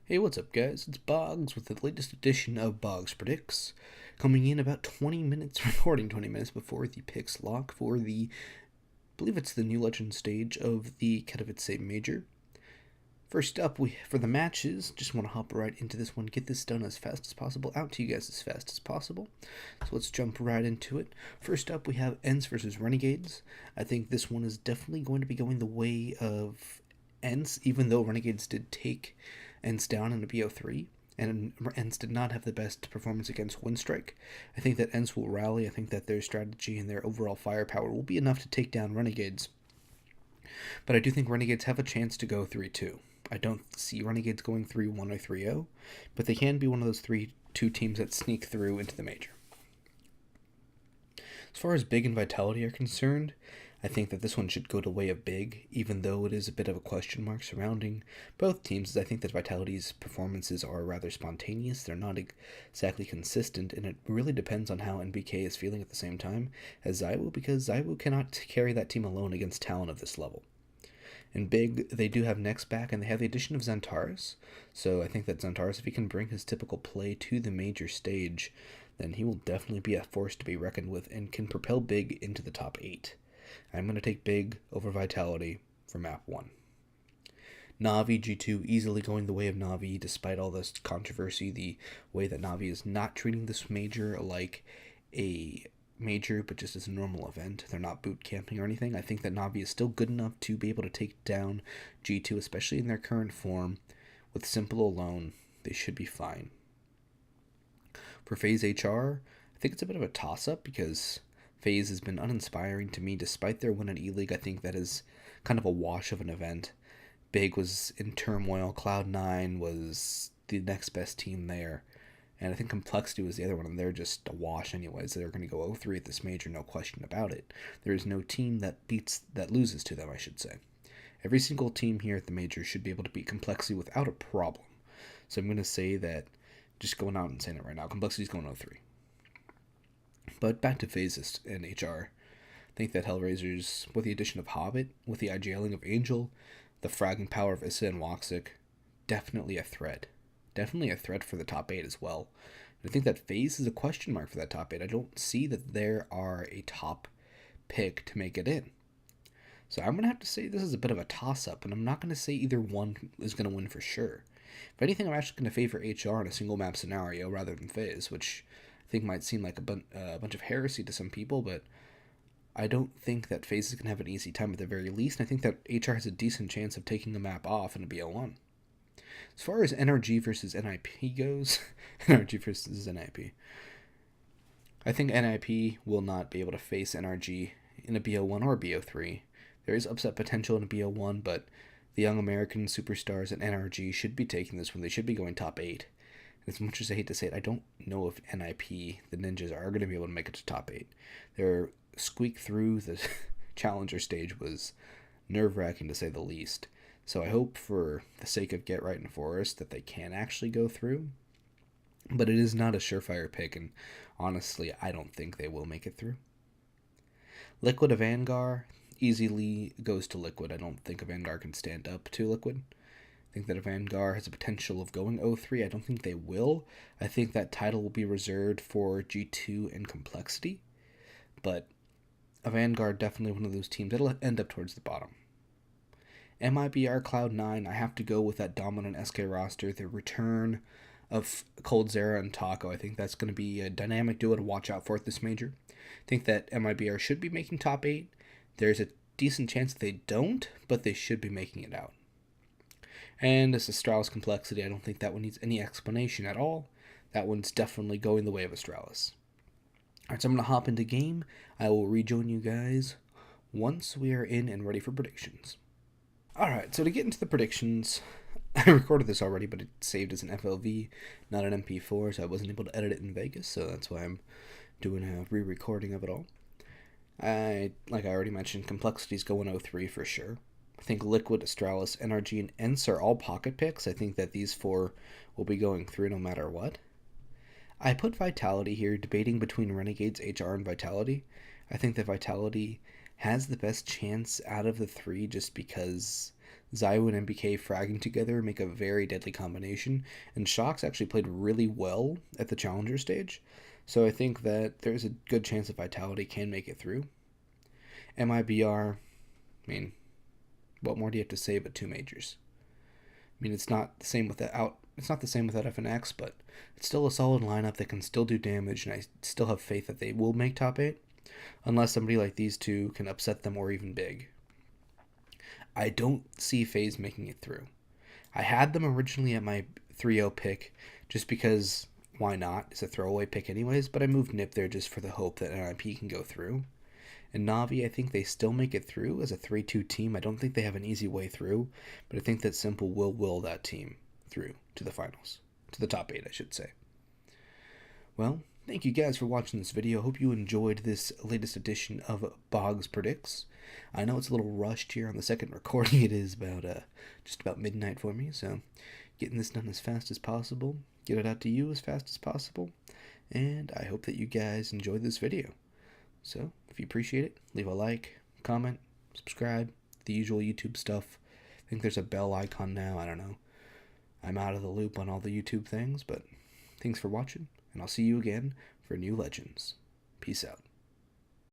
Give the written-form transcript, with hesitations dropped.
Hey, what's up, guys? It's Boggs with the latest edition of Boggs Predicts, coming in about 20 minutes, recording 20 minutes before the picks lock for I believe it's the New Legend stage of the Katowice Major. First up, for the matches, just want to hop right into this one, get this done as fast as possible, out to you guys as fast as possible. So let's jump right into it. First up, we have Ents versus Renegades. I think this one is definitely going to be going the way of Ents, even though Renegades did take Ents down in a BO3, and Ents did not have the best performance against Windstrike. I think that Ents will rally. I think that their strategy and their overall firepower will be enough to take down Renegades. But I do think Renegades have a chance to go 3-2. I don't see Renegades going 3-1 or 3-0, but they can be one of those 3-2 teams that sneak through into the major. As far as Big and Vitality are concerned, I think that this one should go the way of Big, even though it is a bit of a question mark surrounding both teams. I think that Vitality's performances are rather spontaneous. They're not exactly consistent, and it really depends on how NBK is feeling at the same time as ZywOo, because ZywOo cannot carry that team alone against talent of this level. In Big, they do have Nex back, and they have the addition of Xantares, so I think that Xantares, if he can bring his typical play to the major stage, then he will definitely be a force to be reckoned with and can propel Big into the top 8. I'm going to take Big over Vitality for map 1. Na'Vi G2 easily going the way of Na'Vi despite all this controversy, the way that Na'Vi is not treating this major like a major but just as a normal event. They're not boot camping or anything. I think that Na'Vi is still good enough to be able to take down G2, especially in their current form. With Simple alone, they should be fine. For FaZe HR, I think it's a bit of a toss-up because FaZe has been uninspiring to me despite their win at E-League. I think that is kind of a wash of an event. Big was in turmoil. Cloud9 was the next best team there. And I think Complexity was the other one, and they're just a wash anyways. They're going to go 0-3 at this major, no question about it. There is no team that loses to them, I should say. Every single team here at the major should be able to beat Complexity without a problem. So I'm going to say that, just going out and saying it right now, Complexity's going 0-3. But back to FaZe and HR. I think that Hellraisers, with the addition of Hobbit, with the IGLing of Angel, the fragging power of Issa and Woxic, definitely a threat. Definitely a threat for the top 8 as well. And I think that FaZe is a question mark for that top 8. I don't see that there are a top pick to make it in. So I'm going to have to say this is a bit of a toss-up, and I'm not going to say either one is going to win for sure. If anything, I'm actually going to favor HR in a single map scenario rather than FaZe, which I think might seem like a bunch of heresy to some people, but I don't think that FaZe is going to have an easy time at the very least, and I think that HR has a decent chance of taking the map off in a BO1. As far as NRG versus NIP goes, NRG versus NIP, I think NIP will not be able to face NRG in a BO1 or BO3. There is upset potential in a BO1, but the young American superstars at NRG should be taking this one. They should be going top 8. As much as I hate to say it, I don't know if NIP, the Ninjas, are going to be able to make it to top 8. Their squeak through the challenger stage was nerve-wracking to say the least. So I hope for the sake of Get Right and Forest that they can actually go through. But it is not a surefire pick, and honestly, I don't think they will make it through. Liquid of Vanguard easily goes to Liquid. I don't think a Vanguard can stand up to Liquid. I think that a Vanguard has a potential of going 0-3. I don't think they will. I think that title will be reserved for G2 and Complexity. But a Vanguard, definitely one of those teams that'll end up towards the bottom. MIBR Cloud9, I have to go with that dominant SK roster. The return of Coldzera and Taco, I think that's going to be a dynamic duo to watch out for at this major. I think that MIBR should be making top 8. There's a decent chance that they don't, but they should be making it out. And as Astralis Complexity, I don't think that one needs any explanation at all. That one's definitely going the way of Astralis. Alright, so I'm going to hop into game. I will rejoin you guys once we are in and ready for predictions. Alright, so to get into the predictions, I recorded this already, but it saved as an FLV, not an MP4, so I wasn't able to edit it in Vegas, so that's why I'm doing a re-recording of it all. Like I already mentioned, Complexity's going 0-3 for sure. I think Liquid, Astralis, NRG, and Ents are all pocket picks. I think that these 4 will be going through no matter what. I put Vitality here, debating between Renegades, HR, and Vitality. I think that Vitality has the best chance out of the 3 just because Zywoo and MBK fragging together make a very deadly combination, and Shox actually played really well at the Challenger stage, so I think that there's a good chance that Vitality can make it through. MIBR, I mean, what more do you have to say but 2 majors? I mean, it's not the same without FNX, but it's still a solid lineup that can still do damage, and I still have faith that they will make top 8, unless somebody like these two can upset them or even big. I don't see FaZe making it through. I had them originally at my 3-0 pick just because why not? It's a throwaway pick anyways, but I moved Nip there just for the hope that NIP can go through. And Na'Vi, I think they still make it through as a 3-2 team. I don't think they have an easy way through, but I think that Simple will will that team through to the finals. To the top 8, I should say. Well, thank you guys for watching this video. Hope you enjoyed this latest edition of Boggs Predicts. I know it's a little rushed here on the second recording. It is just about midnight for me, so getting this done as fast as possible, get it out to you as fast as possible, and I hope that you guys enjoyed this video. So, if you appreciate it, leave a like, comment, subscribe, the usual YouTube stuff. I think there's a bell icon now, I don't know. I'm out of the loop on all the YouTube things, but thanks for watching, and I'll see you again for new legends. Peace out.